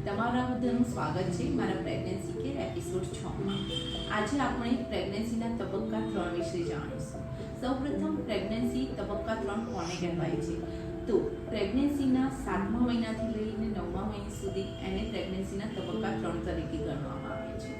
તમારા બધાનું સ્વાગત છે મારા પ્રેગ્નન્સી કેર એપિસોડ 6 માં। આજે આપણે પ્રેગ્નન્સીના તબક્કા 3 વિશે જાણીશું। સૌપ્રથમ પ્રેગ્નન્સી તબક્કા 3 કોને કહેવાય છે? તો પ્રેગ્નન્સીના 7મા મહિનાથી લઈને 9મા મહિના સુધી એને પ્રેગ્નન્સીના તબક્કા 3 તરીકે ગણવામાં આવે છે।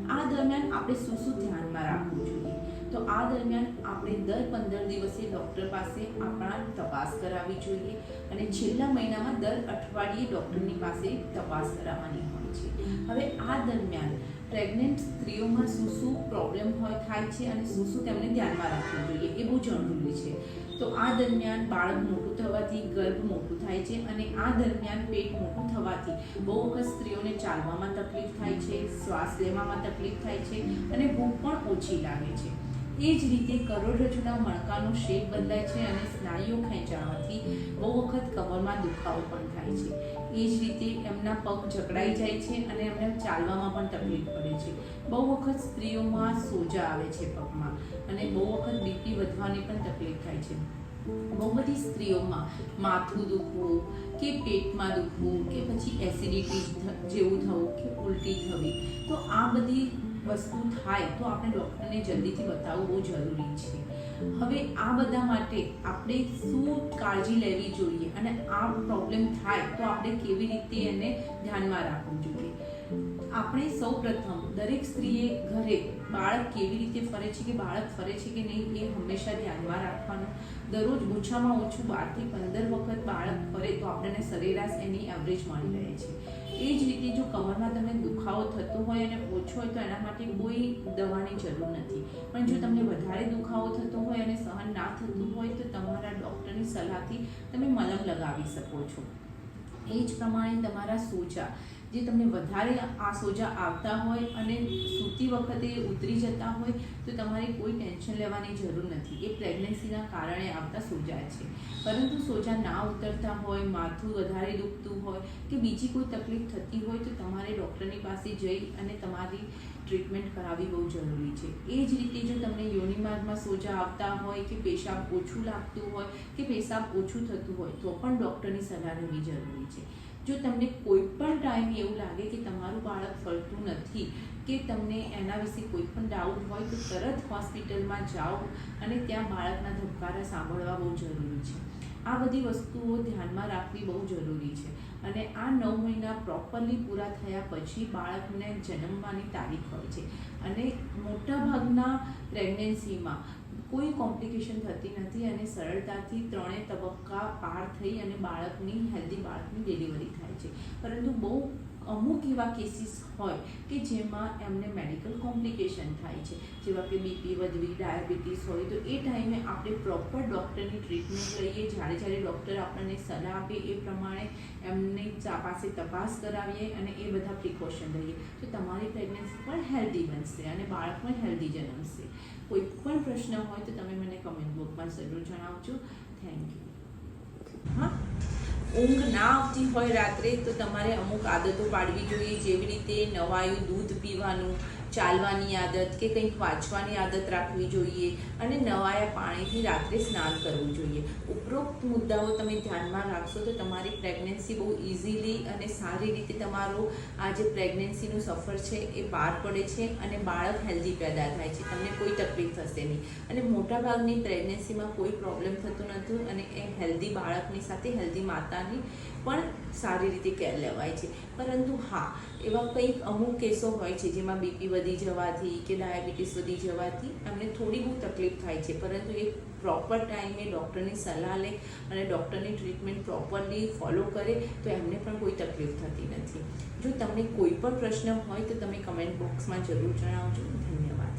આ દરમિયાન આપણે શું ધ્યાનમાં રાખવું જોઈએ? તો આ દરમિયાન આપણે દર 15 દિવસે ડૉક્ટર પાસે આપણા તપાસ કરાવવી જોઈએ અને છેલ્લા મહિનામાં દર અઠવાડિયે ડૉક્ટરની પાસે તપાસ કરાવવાની હોય છે। હવે આ દરમિયાન પ્રેગ્નન્ટ સ્ત્રીઓમાં શું પ્રોબ્લેમ થાય છે અને શું તેમને ધ્યાનમાં રાખવું જોઈએ એ બહુ જરૂરી છે। તો આ દરમિયાન બાળક મોટું થવાથી ગર્ભ મોટું થાય છે અને આ દરમિયાન પેટ મોટું થવાથી બહુ વખત સ્ત્રીઓને ચાલવામાં તકલીફ થાય છે, શ્વાસ લેવામાં તકલીફ થાય છે અને ભૂખ પણ ઓછી લાગે છે। એ જ રીતે કરોડરજ્જુના મણકાનો શેપ બદલાય છે અને સ્નાયુઓ ખેંચાવાથી બહુ વખત કમરમાં દુખાવો પણ થાય છે। એ જ રીતે એમના પગ જકડાઈ જાય છે અને એમને ચાલવામાં પણ તકલીફ પડે છે। બહુ વખત સ્ત્રીઓમાં સોજા આવે છે પગમાં અને બહુ વખત બીપી વધવાની પણ તકલીફ થાય છે। બહુ બધી સ્ત્રીઓમાં માથું દુખવું કે પેટમાં દુખવું કે પછી એસિડિટી જેવું થવું કે ઉલટી થવી, તો આ બધી વસ્તુ થાય તો આપણે ડૉક્ટરને જલ્દીથી બતાવવું બહુ જરૂરી છે। હવે આ બધા માટે આપણે શું કાળજી લેવી જોઈએ અને આ પ્રોબ્લેમ થાય તો આપણે કેવી રીતે એને ધ્યાનમાં રાખવું જોઈએ? આપણે સૌ પ્રથમ દરેક સ્ત્રીએ ઘરે બાળક કેવી રીતે ફરે છે કે બાળક ફરે છે કે નહીં એ હંમેશા ધ્યાનમાં રાખવાનું। દરરોજ ઓછામાં ઓછું 12 થી 15 વખત બાળક ફરે તો આપણને સરેરાશ એની એવરેજ મળી રહે છે। એ જ રીતે જો કમરમાં તમને દુખાવો થતો હોય અને ઓછો હોય તો એના માટે કોઈ દવાની જરૂર નથી, પણ જો તમને વધારે દુખાવો થતો હોય અને સહન ના થતું હોય તો તમારા ડૉક્ટરની સલાહથી તમે મલમ લગાવી શકો છો। એ જ પ્રમાણે તમારા સોજા, જે તમને વધારે આ સોજા આવતા હોય અને સૂતી વખતે ઉતરી જતા હોય તો તમારે કોઈ ટેન્શન લેવાની જરૂર નથી, એ પ્રેગ્નન્સીના કારણે આવતા સોજા છે। પરંતુ સોજા ના ઉતરતા હોય, માથું વધારે દુખતું હોય કે બીજી કોઈ તકલીફ થતી હોય તો તમારે ડૉક્ટરની પાસે જઈ અને તમારી ટ્રીટમેન્ટ કરાવવી બહુ જરૂરી છે। એ જ રીતે જો તમને યોનિમાર્ગમાં સોજા આવતા હોય કે પેશાબ ઓછું લાગતું હોય કે પેશાબ ઓછું થતું હોય તો પણ ડૉક્ટરની સલાહ લેવી જરૂરી છે। જો તમને કોઈ પણ ટાઈમ એવું લાગે કે તમારું બાળક ફરતું નથી કે તમને એના વિશે કોઈ પણ ડાઉટ હોય તો તરત હોસ્પિટલમાં જાઓ અને ત્યાં બાળકના ધબકારા સાંભળવા બહુ જરૂરી છે। આ બધી વસ્તુઓ ધ્યાનમાં રાખવી બહુ જરૂરી છે અને આ 9 મહિના પ્રોપરલી પૂરા થયા પછી બાળકને જન્મવાની તારીખ હોય છે અને મોટાભાગના પ્રેગ્નન્સીમાં કોઈ કોમ્પ્લિકેશન થતી નથી અને સરળતાથી 3 તબક્કા પાર થઈ અને હેલ્ધી બાળકની ડિલિવરી થાય છે। પરંતુ બહુ અમુક એવા કેસીસ હોય કે જેમાં એમને મેડિકલ કોમ્પ્લિકેશન થાય છે, જેવા કે બીપી વધવી, ડાયાબિટીસ હોય, તો એ ટાઈમે આપણે પ્રોપર ડૉક્ટરની ટ્રીટમેન્ટ લઈએ। જ્યારે ડૉક્ટર આપણને સલાહ આપે એ પ્રમાણે એમની પાસે તપાસ કરાવીએ અને એ બધા પ્રિકોશન લઈએ તો તમારી પ્રેગ્નન્સી પણ હેલ્ધી બનશે અને બાળક પણ હેલ્ધી જન્મશે। કોઈ પણ પ્રશ્ન હોય તો તમે મને કમેન્ટ બોક્સમાં જરૂર જણાવજો। Thank you. હા, ઊંઘ ના આવતી હોય રાત્રે તો તમારે અમુક આદતો પાડવી જોઈએ, જેવી રીતે નવાયું દૂધ પીવાનું, ચાલવાની આદત કે કંઈક વાંચવાની આદત રાખવી જોઈએ અને નવાયા પાણીથી રાત્રે સ્નાન કરવું જોઈએ। ઉપરોક્ત મુદ્દાઓ તમે ધ્યાનમાં રાખશો તો તમારી પ્રેગ્નન્સી બહુ ઇઝીલી અને સારી રીતે તમારો આ જે પ્રેગ્નન્સીનું સફર છે એ પાર પડે છે અને બાળક હેલ્ધી પેદા થાય છે, તમને કોઈ તકલીફ થશે નહીં અને મોટાભાગની પ્રેગ્નન્સીમાં કોઈ પ્રોબ્લેમ થતો નથી અને એ હેલ્ધી બાળકની સાથે હેલ્ધી માતાની પણ સારી રીતે કેર લેવાય છે। પરંતુ હા, એવા કંઈક અમુક કેસો હોય છે જેમાં બીપી વધી જવાથી કે ડાયાબિટીસ વધી જવાથી એમને થોડી બહુ તકલીફ થાય છે, પરંતુ એ પ્રોપર ટાઈમે ડૉક્ટરની સલાહ લે અને ડૉક્ટરની ટ્રીટમેન્ટ પ્રોપરલી ફોલો કરે તો એમને પણ કોઈ તકલીફ થતી નથી। જો તમને કોઈ પણ પ્રશ્ન હોય તો તમે કમેન્ટ બોક્સમાં જરૂર જણાવજો। ધન્યવાદ।